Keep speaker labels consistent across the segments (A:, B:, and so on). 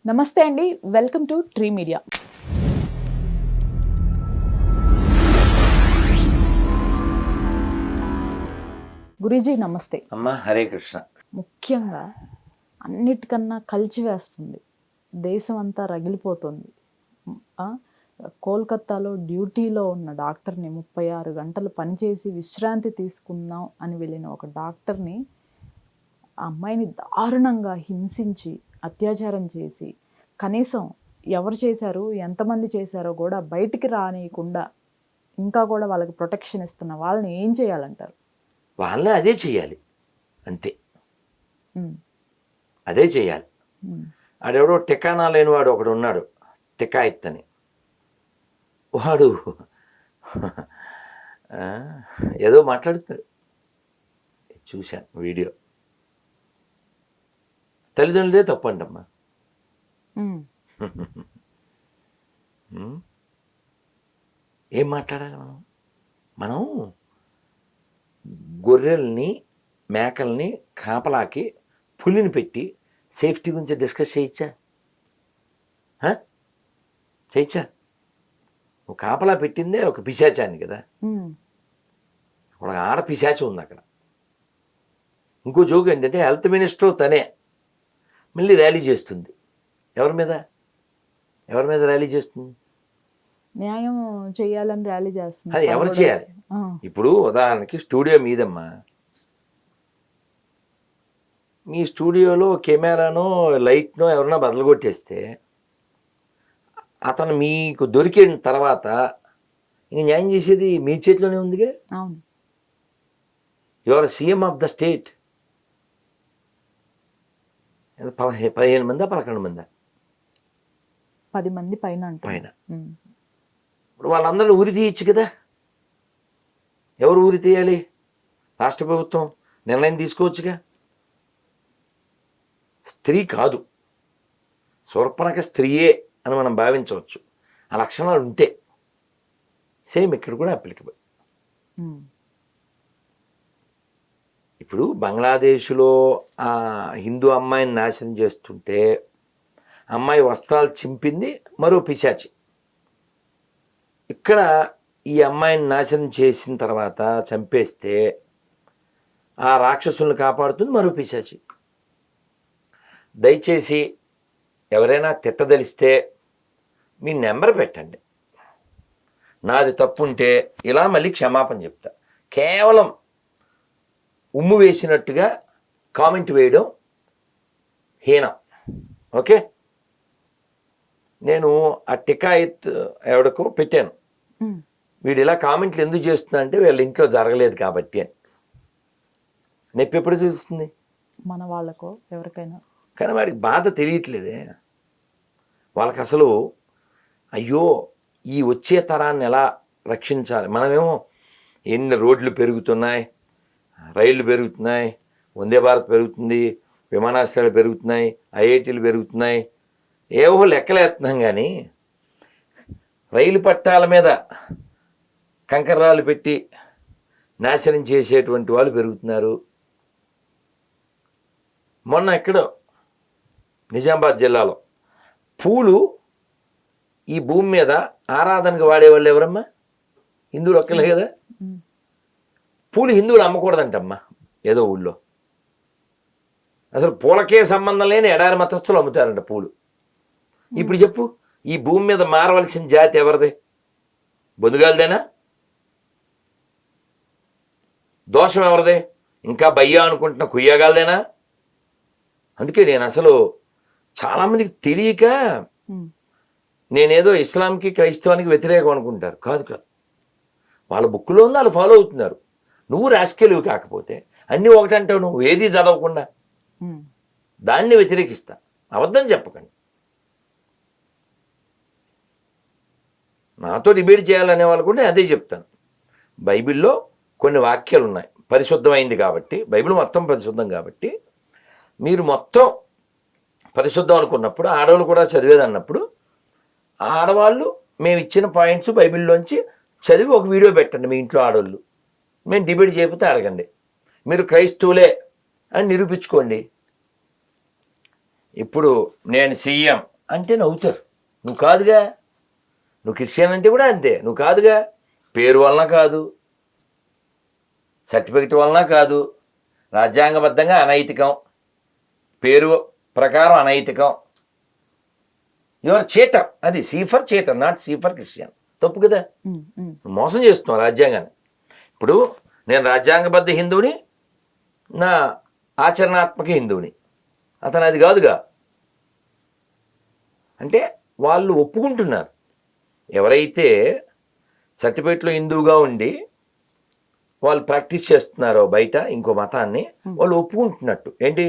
A: నమస్తే అండి, welcome to tree media. Guruji నమస్తే.
B: అమ్మా హరే కృష్ణ.
A: ముఖ్యంగా అన్నిటికన్నా కలిచివేస్తుంది, దేశం అంతా రగిలిపోతుంది. ఆ, కోల్కత్తాలో డ్యూటీలో ఉన్న డాక్టర్ని 36 గంటలు పనిచేసి విశ్రాంతి తీసుకుందాం అని వెళ్ళిన ఒక డాక్టర్ని ఆ అమ్మాయిని దారుణంగా హింసించి అత్యాచారం చేసి, కనీసం ఎవరు చేశారు ఎంతమంది చేశారో కూడా బయటికి రానియకుండా ఇంకా కూడా వాళ్ళకి ప్రొటెక్షన్ ఇస్తున్న వాళ్ళని ఏం చేయాలంటారు?
B: వాళ్ళని అదే చెయ్యాలి, అంతే. అదే చెయ్యాలి. ఆడెవడో టికానా లేని వాడు ఒకడు ఉన్నాడు, టికాయిత్ అని. వాడు ఏదో మాట్లాడుతున్నాడు, చూశాను వీడియో. తల్లిదండ్రులదే తప్పు అంటమ్మా. ఏం మాట్లాడాలి మనం గొర్రెల్ని మేకల్ని కాపలాకి పులిని పెట్టి సేఫ్టీ గురించి డిస్కస్ చేయొచ్చా? చేయొచ్చా? ఒక కాపలా పెట్టిందే ఒక పిశాచాన్ని కదా, ఒక ఆడ పిశాచి ఉంది అక్కడ. ఇంకో జోక్ ఏంటంటే హెల్త్ మినిస్టర్ తనే మళ్ళీ ర్యాలీ చేస్తుంది. ఎవరి మీద ర్యాలీ చేస్తుంది?
A: న్యాయం చేయాలని ర్యాలీ చేస్తుంది.
B: అది ఎవరు చేయాలి? ఇప్పుడు ఉదాహరణకి స్టూడియో మీదమ్మా, మీ స్టూడియోలో కెమెరానో లైట్నో ఎవరైనా బదులు కొట్టేస్తే అతను మీకు దొరికిన తర్వాత ఇంక న్యాయం చేసేది మీ చేతిలోనే ఉందిగా. Your CM of the state. 15 మందా 11 మందా?
A: 10 మంది పైన.
B: ఇప్పుడు వాళ్ళందరినీ ఉరి తీయచ్చు కదా. ఎవరు ఊరి తీయాలి? రాష్ట్ర ప్రభుత్వం నిర్ణయం తీసుకోవచ్చుగా. స్త్రీ కాదు, శూర్పణఖ స్త్రీయే అని మనం భావించవచ్చు. ఆ లక్షణాలు ఉంటే సేమ్ ఇక్కడ కూడా అప్లికబుల్. ఇప్పుడు బంగ్లాదేశ్లో ఆ హిందూ అమ్మాయిని నాశనం చేస్తుంటే అమ్మాయి వస్త్రాలు చింపింది మరో పిశాచి. ఇక్కడ ఈ అమ్మాయిని నాశనం చేసిన తర్వాత చంపేస్తే ఆ రాక్షసులను కాపాడుతుంది మరో పిశాచి. దయచేసి ఎవరైనా తిట్టదలిస్తే మీ నెంబర్ పెట్టండి, నాది తప్పుంటే ఇలా మళ్ళీ క్షమాపణ చెప్తా. కేవలం ఉమ్ము వేసినట్టుగా కామెంట్ వేయడం హీనం. ఓకే, నేను ఆ టికాయత్ ఎవడికో పెట్టాను, వీడు ఇలా కామెంట్లు ఎందుకు చేస్తున్నా అంటే వీళ్ళ ఇంట్లో జరగలేదు కాబట్టి అని. నొప్పి ఎప్పుడు తెలుస్తుంది? మన వాళ్ళకో ఎవరికైనా. కానీ వాడికి బాధ తెలియట్లేదే. వాళ్ళకి అసలు అయ్యో ఈ వచ్చే తరాన్ని ఎలా రక్షించాలి. మనమేమో ఎన్ని రోడ్లు పెరుగుతున్నాయి, రైళ్లు పెరుగుతున్నాయి, వందే భారత్ పెరుగుతుంది, విమానాశ్రయాలు పెరుగుతున్నాయి, ఐఐటీలు పెరుగుతున్నాయి, ఏవో లెక్కలేస్తున్నాం. కానీ రైలు పట్టాల మీద కంకర్రాలు పెట్టి నాశనం చేసేటువంటి వాళ్ళు పెరుగుతున్నారు. మొన్న ఎక్కడో నిజామాబాద్ జిల్లాలో పూలు ఈ భూమి మీద ఆరాధనకు వాడేవాళ్ళు ఎవరమ్మా? హిందువులు ఒక్కలే కదా. పూలు హిందువులు అమ్మకూడదంటమ్మా ఏదో ఊళ్ళో. అసలు పూలకే సంబంధం లేని ఎడారి మతస్థులు అమ్ముతారంట పూలు. ఇప్పుడు చెప్పు, ఈ భూమి మీద మారవలసిన జాతి ఎవరిది? బొందుగాలదేనా? దోషం ఎవరిదే? ఇంకా బయ్యా అనుకుంటున్న కుయ్యగాలదేనా? అందుకే నేను అసలు చాలామందికి తెలియక నేనేదో ఇస్లాంకి క్రైస్తవానికి వ్యతిరేకం అనుకుంటారు. కాదు కాదు, వాళ్ళ బుక్లో ఉంది, వాళ్ళు ఫాలో అవుతున్నారు. నువ్వు రాసుకెళ్ళివి కాకపోతే అన్నీ ఒకటంటావు, నువ్వు ఏది చదవకుండా. దాన్ని వ్యతిరేకిస్తా, అబద్ధం చెప్పకండి. నాతో డిబేట్ చేయాలనే వాళ్ళు కూడా అదే చెప్తాను. బైబిల్లో కొన్ని వాక్యాలు ఉన్నాయి, పరిశుద్ధమైంది కాబట్టి, బైబిల్ మొత్తం పరిశుద్ధం కాబట్టి మీరు మొత్తం పరిశుద్ధం అనుకున్నప్పుడు ఆడవాళ్ళు కూడా చదివేది అన్నప్పుడు ఆడవాళ్ళు మేము ఇచ్చిన పాయింట్స్ బైబిల్లోంచి చదివి ఒక వీడియో పెట్టండి మీ ఇంట్లో ఆడవాళ్ళు. మేము డిబేట్ చేయకపోతే అడగండి, మీరు క్రైస్తవులే అని నిరూపించుకోండి. ఇప్పుడు నేను సీఎం అంటే నవ్వుతారు. నువ్వు కాదుగా. నువ్వు క్రిస్టియన్ అంటే కూడా అంతే. నువ్వు కాదుగా. పేరు వలన కాదు, సర్టిఫికెట్ వలన కాదు, రాజ్యాంగబద్ధంగా అనైతికం, పేరు ప్రకారం అనైతికం. Your cheater. అది సీఫర్ చీటర్, నాట్ సీఫర్ క్రిస్టియన్. తప్పు కదా. మోసం చేస్తున్నావు రాజ్యాంగాన్ని. ఇప్పుడు నేను రాజ్యాంగబద్ధ హిందువుని, నా ఆచరణాత్మక హిందువుని. అతను అది కాదుగా. అంటే వాళ్ళు ఒప్పుకుంటున్నారు. ఎవరైతే సర్టిఫికేట్లో హిందువుగా ఉండి వాళ్ళు ప్రాక్టీస్ చేస్తున్నారో బయట ఇంకో మతాన్ని, వాళ్ళు ఒప్పుకుంటున్నట్టు. ఏంటి?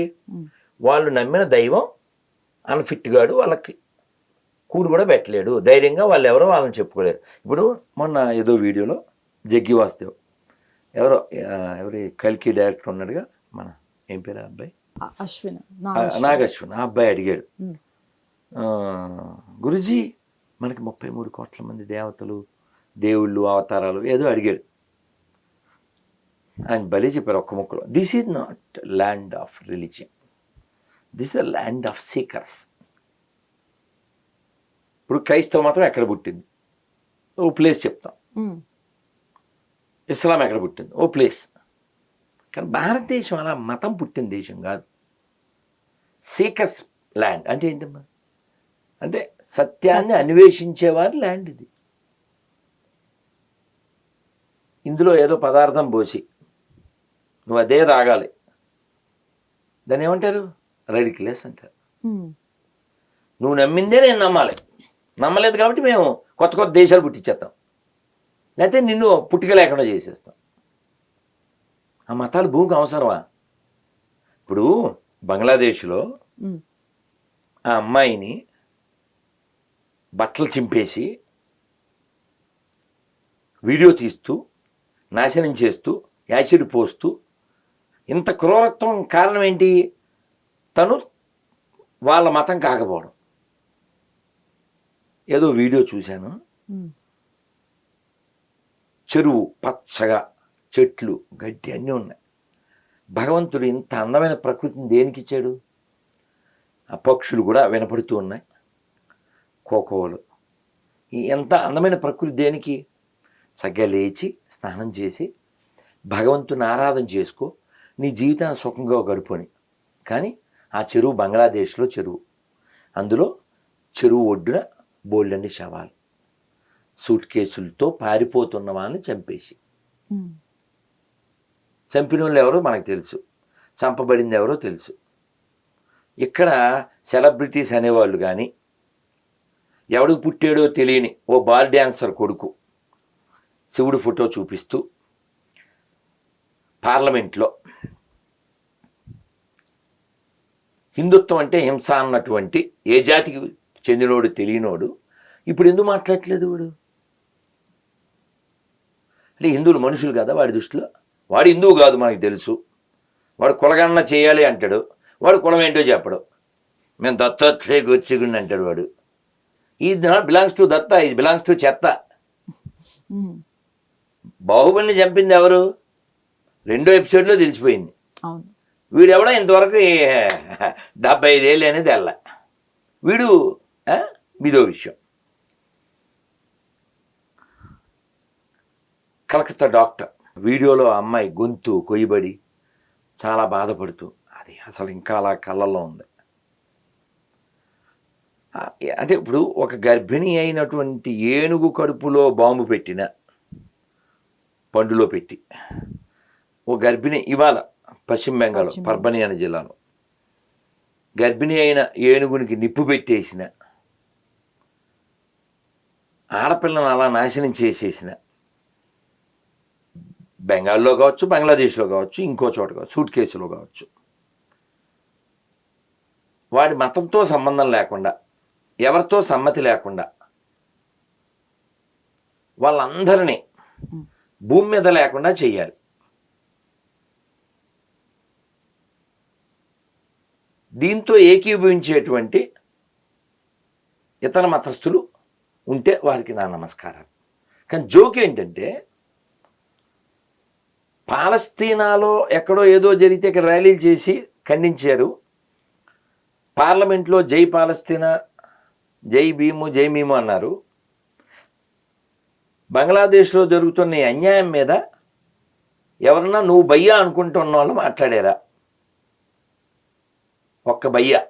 B: వాళ్ళు నమ్మిన దైవం అన్ఫిట్ గాడు, వాళ్ళకి కూడు కూడా పెట్టలేడు. ధైర్యంగా వాళ్ళు ఎవరో వాళ్ళని చెప్పుకోలేరు. ఇప్పుడు మొన్న ఏదో వీడియోలో జగ్గి వాస్తవ్ ఎవరి కల్కి డైరెక్టర్ ఉన్నాడుగా, మన ఏం పేరు అబ్బాయి, నాగశ్విన్. ఆ అబ్బాయి అడిగాడు, గురుజీ మనకి 33 కోట్ల మంది దేవతలు, దేవుళ్ళు, అవతారాలు ఏదో అడిగాడు. ఆయన భలే చెప్పారు ఒక్క ముక్కలో, this is not land of religion, this is land of seekers. ఇప్పుడు క్రైస్తవ మతం ఎక్కడ పుట్టింది? ఓ ప్లేస్ చెప్తాం. ఇస్లాం ఎక్కడ పుట్టింది? ఓ ప్లేస్. కానీ భారతదేశం అలా మతం పుట్టిన దేశం కాదు. సీకర్స్ ల్యాండ్ అంటే ఏంటమ్మా? అంటే సత్యాన్ని అన్వేషించేవారి ల్యాండ్ ఇది. ఇందులో ఏదో పదార్థం పోసి నువ్వు అదే తాగాలి, దాన్ని ఏమంటారు? రెడిక్యులస్ అంటారు. నువ్వు నమ్మిందే నేను నమ్మాలి. నమ్మలేదు కాబట్టి మేము కొత్త కొత్త దేశాలు పుట్టించేస్తాం, లేకపోతే నిన్ను పుట్టుక లేకుండా చేసేస్తాం. ఆ మతాలు భూమికి అవసరమా? ఇప్పుడు బంగ్లాదేశ్లో ఆ అమ్మాయిని బట్టలు చింపేసి వీడియో తీస్తూ నాశనం చేస్తూ యాసిడ్ పోస్తూ ఇంత క్రూరత్వం కారణం ఏంటి? తను వాళ్ళ మతం కాకపోవడం. ఏదో వీడియో చూశాను, చెరువు పచ్చగా, చెట్లు, గడ్డి అన్నీ ఉన్నాయి. భగవంతుడు ఇంత అందమైన ప్రకృతిని దేనికి ఇచ్చాడు? ఆ పక్షులు కూడా వినపడుతూ ఉన్నాయి, కోకోలు. ఈ ఎంత అందమైన ప్రకృతి దేనికి? చక్కగా లేచి స్నానం చేసి భగవంతుని ఆరాధన చేసుకో, నీ జీవితాన్ని సుఖంగా గడుపుని. కానీ ఆ చెరువు బంగ్లాదేశ్లో చెరువు, అందులో చెరువు ఒడ్డున బోల్డన్ని శవాలు, సూట్ కేసులతో పారిపోతున్న వాళ్ళని చంపేసి. చంపిన వాళ్ళు ఎవరో మనకు తెలుసు, చంపబడింది ఎవరో తెలుసు. ఇక్కడ సెలబ్రిటీస్ అనేవాళ్ళు కానీ, ఎవడికి పుట్టాడో తెలియని ఓ బాల్ డ్యాన్సర్ కొడుకు శివుడు ఫోటో చూపిస్తూ పార్లమెంట్లో హిందుత్వం అంటే హింస అన్నటువంటి, ఏ జాతికి చెందినోడు తెలియనోడు ఇప్పుడు ఎందుకు మాట్లాడట్లేదు? వాడు అంటే హిందువులు మనుషులు కదా వాడి దృష్టిలో. వాడు హిందువు కాదు మనకు తెలుసు. వాడు కులగణన చేయాలి అంటాడు, వాడు కులం ఏంటో చెప్పడు. మేము దత్తాత్రేయ గొచ్చుగుండి అంటాడు వాడు. Is not belongs to Datta, is belongs to చెత్త. బాహుబలిని చంపింది ఎవరు? 2వ ఎపిసోడ్లో తెలిసిపోయింది. వీడెవడో ఇంతవరకు 75 ఏళ్ళు అనేది వెళ్ళ. వీడు మీదో విషయం. కలకత్తా డాక్టర్ వీడియోలో అమ్మాయి గొంతు కొయ్యబడి చాలా బాధపడుతూ, అది అసలు ఇంకా అలా కళ్ళల్లో ఉంది. అంటే ఇప్పుడు ఒక గర్భిణి అయినటువంటి ఏనుగు కడుపులో బాంబు పెట్టిన, పండులో పెట్టి ఓ గర్భిణి, ఇవాళ పశ్చిమ బెంగాల్ పర్బని అనే జిల్లాలో గర్భిణి అయిన ఏనుగునికి నిప్పు పెట్టేసిన, ఆడపిల్లను అలా నాశనం చేసేసిన, బెంగాల్లో కావచ్చు, బంగ్లాదేశ్లో కావచ్చు, ఇంకో చోట కావచ్చు, సూట్ కేసులో కావచ్చు, వాడి మతంతో సంబంధం లేకుండా, ఎవరితో సమ్మతి లేకుండా వాళ్ళందరినీ భూమి మీద లేకుండా చెయ్యాలి. దీంతో ఏకీభవించేటువంటి ఇతర మతస్థులు ఉంటే వారికి నా నమస్కారం. కానీ జోక్ ఏంటంటే, పాలస్తీనాలో ఎక్కడో ఏదో జరిగితే ఇక్కడ ర్యాలీలు చేసి ఖండించారు. పార్లమెంట్లో జై పాలస్తీనా, జై భీము, జై భీము అన్నారు. బంగ్లాదేశ్లో జరుగుతున్న ఈ అన్యాయం మీద ఎవరన్నా నువ్వు భయ్యా అనుకుంటున్న వాళ్ళు మాట్లాడారా? ఒక్క భయ్యా